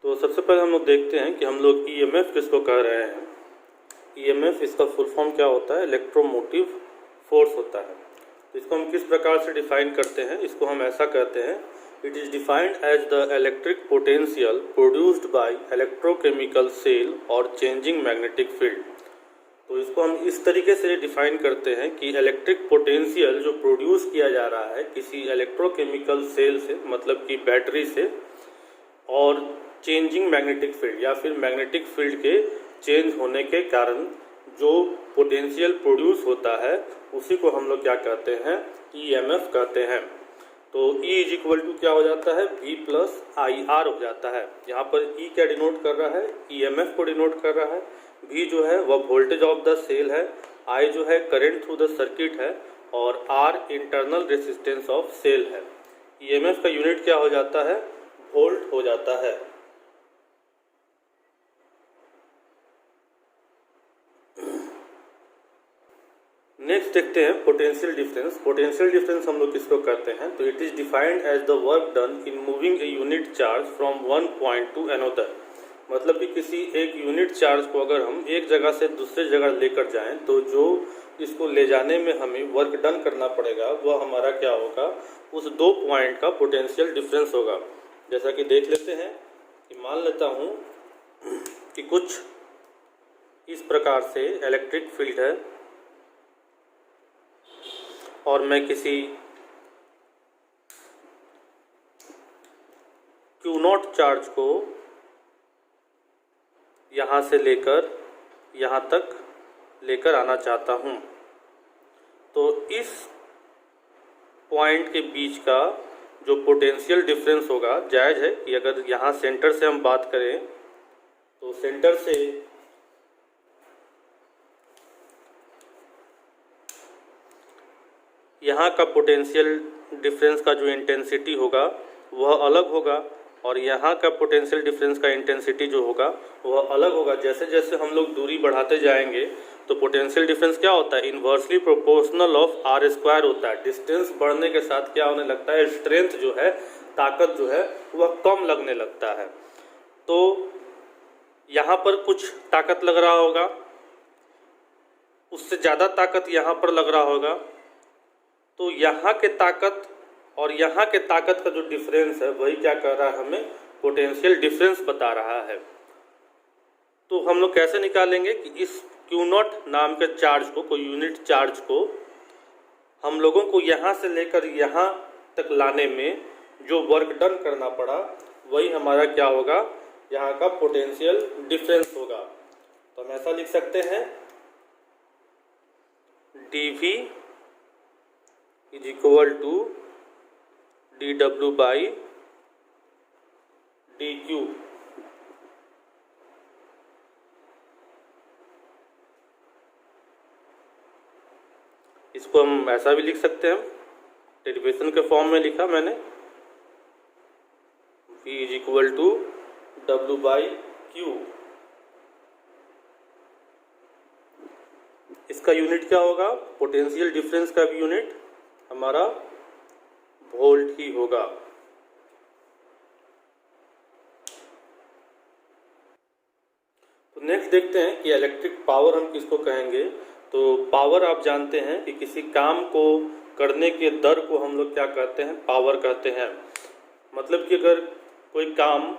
तो सबसे पहले हम लोग देखते हैं कि हम लोग ईएमएफ किसको कह रहे हैं। ईएमएफ इसका फुल फॉर्म क्या होता है? इलेक्ट्रोमोटिव फोर्स होता है। तो इसको हम किस प्रकार से डिफाइन करते हैं? इसको हम ऐसा कहते हैं, it is defined as the electric potential produced by electrochemical cell और चेंजिंग मैग्नेटिक फील्ड। तो इसको हम इस तरीके से डिफाइन करते हैं कि इलेक्ट्रिक पोटेंशियल जो प्रोड्यूस किया जा रहा है किसी इलेक्ट्रोकेमिकल सेल से, मतलब कि बैटरी से, और चेंजिंग मैग्नेटिक फील्ड या फिर मैग्नेटिक फील्ड के चेंज होने के कारण जो पोटेंशियल प्रोड्यूस होता है उसी को हम लोग क्या कहते हैं? ईएमएफ कहते हैं। तो E इज इक्वल टू क्या हो जाता है? V प्लस आई आर हो जाता है। यहाँ पर E क्या डिनोट कर रहा है? ईएमएफ को डिनोट कर रहा है। V जो है वह वोल्टेज ऑफ द सेल है, I जो है करंट थ्रू द सर्किट है, और R internal resistance of cell है। ईएमएफ का यूनिट क्या हो जाता है? वोल्ट हो जाता है। नेक्स्ट देखते हैं पोटेंशियल डिफरेंस। पोटेंशियल डिफरेंस हम लोग किसको कहते हैं? तो it is defined as the work done in moving a unit charge from one point to another. मतलब कि किसी एक यूनिट चार्ज को अगर हम एक जगह से दूसरे जगह लेकर जाएं तो जो इसको ले जाने में हमें वर्क डन करना पड़ेगा वह हमारा क्या होगा? उस दो पॉइंट का पोटेंशियल डिफरेंस होगा। जैसा कि देख लेते हैं कि मान लेता हूँ कि कुछ इस प्रकार से इलेक्ट्रिक फील्ड है और मैं किसी Q0 चार्ज को यहाँ से लेकर यहाँ तक लेकर आना चाहता हूँ। तो इस पॉइंट के बीच का जो पोटेंशियल डिफरेंस होगा, जायज़ है कि अगर यहाँ सेंटर से हम बात करें तो सेंटर से यहाँ का पोटेंशियल डिफरेंस का जो इंटेंसिटी होगा वह अलग होगा, और यहाँ का पोटेंशियल डिफरेंस का इंटेंसिटी जो होगा वह अलग होगा। जैसे जैसे हम लोग दूरी बढ़ाते जाएंगे तो पोटेंशियल डिफरेंस क्या होता है? Inversely proportional of R square होता है। डिस्टेंस बढ़ने के साथ क्या होने लगता है? स्ट्रेंथ जो है, ताकत जो है वह कम लगने लगता है। तो यहाँ पर कुछ ताकत लग रहा होगा, उससे ज़्यादा ताकत यहाँ पर लग रहा होगा। तो यहाँ के ताकत और यहाँ के ताकत का जो डिफरेंस है वही क्या कर रहा है? हमें पोटेंशियल डिफरेंस बता रहा है। तो हम लोग कैसे निकालेंगे कि इस Q0 नाम के चार्ज को, कोई यूनिट चार्ज को, हम लोगों को यहाँ से लेकर यहाँ तक लाने में जो वर्क डन करना पड़ा वही हमारा क्या होगा? यहाँ का पोटेंशियल डिफरेंस होगा। तो हम ऐसा लिख सकते हैं, dV is equal to dW by dQ। इसको हम ऐसा भी लिख सकते हैं, डेरिवेशन के फॉर्म में लिखा मैंने, V is equal to W by Q। इसका यूनिट क्या होगा? पोटेंशियल डिफरेंस का भी यूनिट हमारा वोल्ट ही होगा। तो नेक्स्ट देखते हैं कि इलेक्ट्रिक पावर हम किसको कहेंगे। तो पावर आप जानते हैं कि किसी काम को करने के दर को हम लोग क्या कहते हैं? पावर कहते हैं। मतलब कि अगर कोई काम,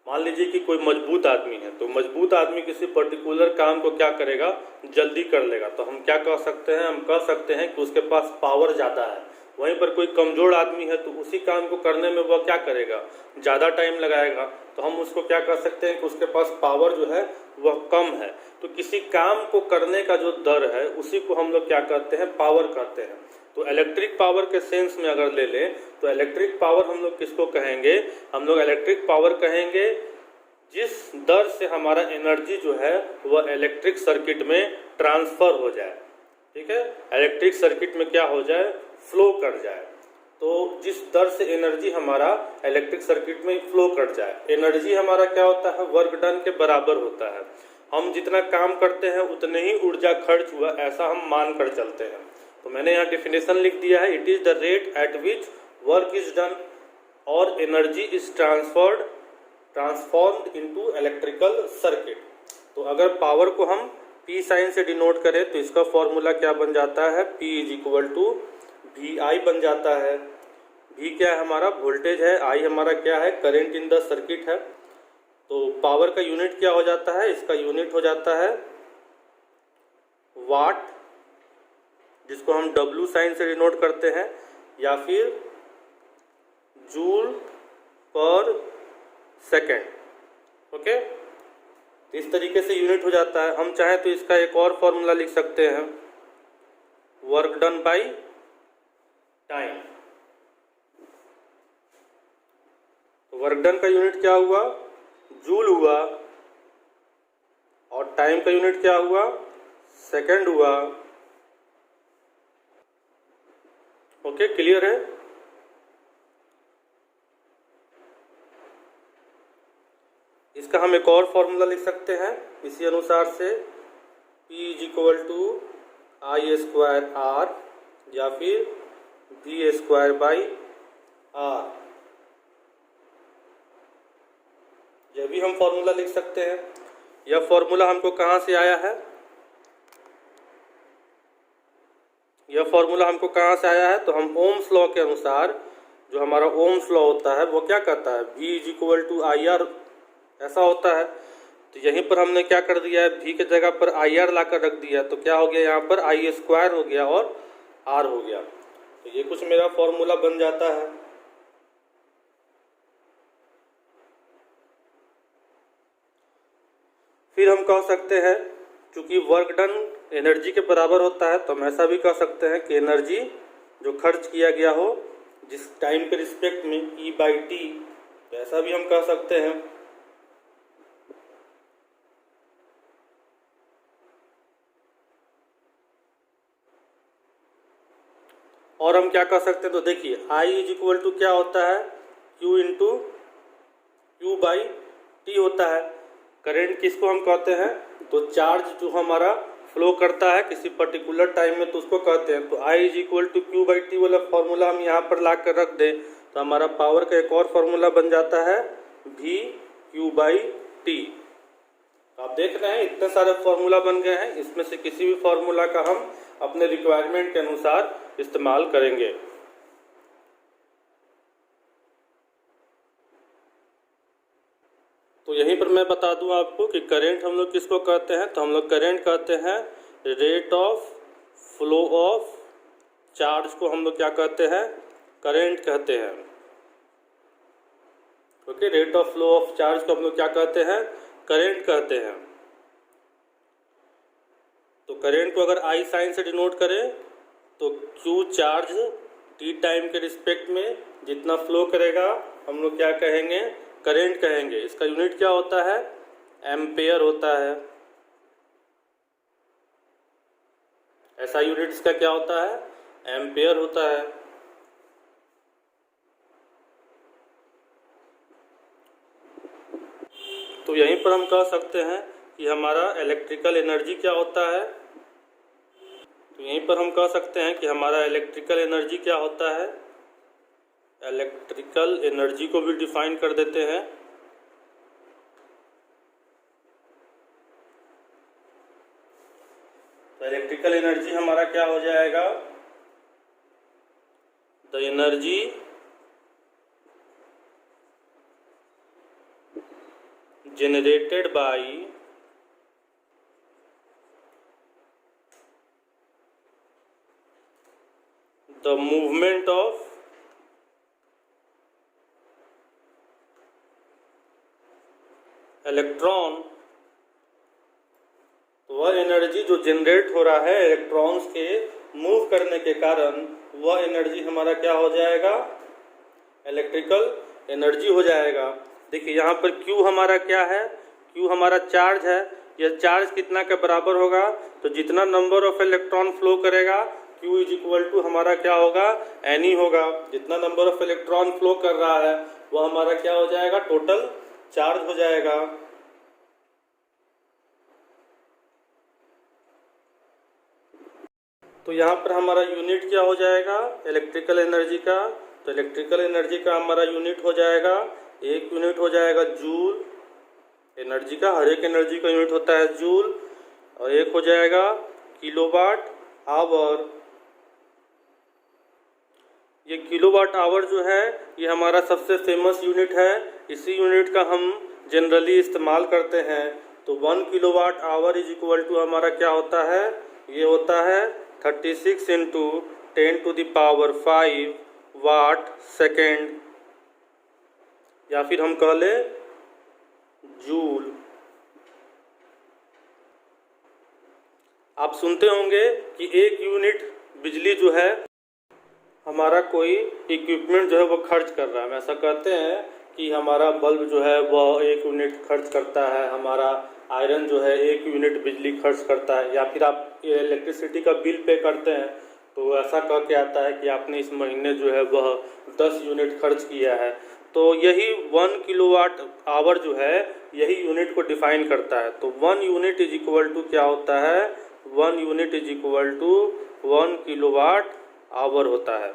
मान लीजिए कि कोई मजबूत आदमी है, तो मजबूत आदमी किसी पर्टिकुलर काम को क्या करेगा? जल्दी कर लेगा। तो हम क्या कह सकते हैं? हम कह सकते हैं कि उसके पास पावर ज़्यादा है। वहीं पर कोई कमज़ोर आदमी है तो उसी काम को करने में वह क्या करेगा? ज़्यादा टाइम लगाएगा। तो हम उसको क्या कह सकते हैं कि उसके पास पावर जो है वह कम है। तो किसी काम को करने का जो दर है उसी को हम लोग क्या कहते हैं? पावर कहते हैं। तो इलेक्ट्रिक पावर के सेंस में अगर ले लें तो इलेक्ट्रिक पावर हम लोग किसको कहेंगे? हम लोग इलेक्ट्रिक पावर कहेंगे जिस दर से हमारा एनर्जी जो है वह इलेक्ट्रिक सर्किट में ट्रांसफ़र हो जाए। ठीक है, इलेक्ट्रिक सर्किट में क्या हो जाए? फ्लो कर जाए। तो जिस दर से एनर्जी हमारा इलेक्ट्रिक सर्किट में फ्लो कर जाए, एनर्जी हमारा क्या होता है? वर्क डन के बराबर होता है। हम जितना काम करते हैं उतने ही ऊर्जा खर्च हुआ, ऐसा हम मान कर चलते हैं। तो मैंने यहाँ डेफिनेशन लिख दिया है, it is the rate at which work is done और energy is transferred transformed into electrical circuit. तो अगर पावर को हम P साइन से डिनोट करें तो इसका फॉर्मूला क्या बन जाता है, P is equal to VI बन जाता है। V क्या है हमारा, वोल्टेज है, I हमारा क्या है, करंट इन द सर्किट है। तो पावर का यूनिट क्या हो जाता है, इसका यूनिट हो जाता है वाट, जिसको हम W साइन से डिनोट करते हैं, या फिर जूल पर सेकेंड। ओके, इस तरीके से यूनिट हो जाता है। हम चाहें तो इसका एक और फॉर्मूला लिख सकते हैं, वर्क डन बाय टाइम। तो वर्क डन का यूनिट क्या हुआ, जूल हुआ, और टाइम का यूनिट क्या हुआ, सेकेंड हुआ। ओके, क्लियर है। इसका हम एक और फॉर्मूला लिख सकते हैं इसी अनुसार से, P is equal to I square R या फिर V स्क्वायर बाई आर। यह भी हम फॉर्मूला लिख सकते हैं। यह फॉर्मूला हमको कहाँ से आया है, यह फॉर्मूला हमको कहाँ से आया है, तो हम ओम्स लॉ के अनुसार, जो हमारा ओम्स लॉ होता है वो क्या कहता है, V is equal to I R, ऐसा होता है। तो यहीं पर हमने क्या कर दिया है, V के जगह पर आई आर ला कर रख दिया, तो क्या हो गया यहाँ पर आई स्क्वायर हो गया और आर हो गया। तो ये कुछ मेरा फॉर्मूला बन जाता है। फिर हम कह सकते हैं, चूंकि वर्क डन एनर्जी के बराबर होता है, तो हम ऐसा भी कह सकते हैं कि एनर्जी जो खर्च किया गया हो जिस टाइम के रिस्पेक्ट में, E बाई टी, तो ऐसा भी हम कह सकते हैं। और हम क्या कह सकते हैं, तो देखिए I इज इक्वल टू क्या होता है, Q into Q by T होता है। करंट किसको हम कहते हैं, तो चार्ज जो हमारा फ्लो करता है किसी पर्टिकुलर टाइम में, तो उसको कहते हैं। तो I is equal to Q by T वाला फॉर्मूला हम यहाँ पर ला कर रख दें, तो हमारा पावर का एक और फॉर्मूला बन जाता है V क्यू बाई टी। आप देख रहे हैं इतने सारे फॉर्मूला बन गए हैं, इसमें से किसी भी फॉर्मूला का हम अपने रिक्वायरमेंट के अनुसार इस्तेमाल करेंगे। तो यहीं पर मैं बता दूं आपको कि करंट हम लोग किसको कहते हैं, तो हम लोग करंट कहते हैं rate of flow of charge को हम लोग क्या कहते हैं, करंट कहते हैं। Okay, rate of flow of charge को हम लोग क्या कहते हैं, करंट कहते हैं। तो करंट को अगर आई साइन से डिनोट करें तो क्यू चार्ज टी टाइम के रिस्पेक्ट में जितना फ्लो करेगा हम लोग क्या कहेंगे, करंट कहेंगे। इसका यूनिट क्या होता है, एम्पेयर होता है। ऐसा यूनिट इसका क्या होता है, एम्पेयर होता है। तो यहीं पर हम कह सकते हैं कि हमारा इलेक्ट्रिकल एनर्जी क्या होता है, तो यहीं पर हम कह सकते हैं कि हमारा इलेक्ट्रिकल एनर्जी क्या होता है। इलेक्ट्रिकल एनर्जी को भी डिफाइन कर देते हैं। तो इलेक्ट्रिकल एनर्जी हमारा क्या हो जाएगा, the energy generated by the movement of electron. तो वह एनर्जी जो जनरेट हो रहा है इलेक्ट्रॉन्स के मूव करने के कारण, वह एनर्जी हमारा क्या हो जाएगा, इलेक्ट्रिकल एनर्जी हो जाएगा। देखिए यहाँ पर Q हमारा क्या है, Q हमारा चार्ज है। यह चार्ज कितना के बराबर होगा, तो जितना नंबर ऑफ इलेक्ट्रॉन फ्लो करेगा Q इज इक्वल टू हमारा क्या होगा, N होगा। जितना नंबर ऑफ इलेक्ट्रॉन फ्लो कर रहा है वह हमारा क्या हो जाएगा, टोटल चार्ज हो जाएगा। तो यहाँ पर हमारा यूनिट क्या हो जाएगा इलेक्ट्रिकल एनर्जी का, तो इलेक्ट्रिकल एनर्जी का हमारा यूनिट हो जाएगा एक यूनिट हो जाएगा जूल एनर्जी का, हर एक एनर्जी का यूनिट होता है जूल, और एक हो जाएगा किलोवाट आवर। ये किलोवाट आवर जो है ये हमारा सबसे फेमस यूनिट है, इसी यूनिट का हम जनरली इस्तेमाल करते हैं। तो 1 kilowatt hour is equal to हमारा क्या होता है, ये होता है 36 इंटू 10⁵ वाट सेकेंड, या फिर हम कह लें जूल। आप सुनते होंगे कि एक यूनिट बिजली जो है हमारा कोई इक्विपमेंट जो है वो खर्च कर रहा है। हम ऐसा कहते हैं कि हमारा बल्ब जो है वह 1 यूनिट खर्च करता है, हमारा आयरन जो है 1 यूनिट बिजली खर्च करता है, या फिर आप इलेक्ट्रिसिटी का बिल पे करते हैं तो ऐसा कह के आता है कि आपने इस महीने जो है वह 10 यूनिट खर्च किया है। तो यही 1 किलोवाट आवर जो है यही यूनिट को डिफाइन करता है। तो 1 यूनिट इज इक्वल टू क्या होता है, 1 unit is equal to 1 kilowatt hour होता है।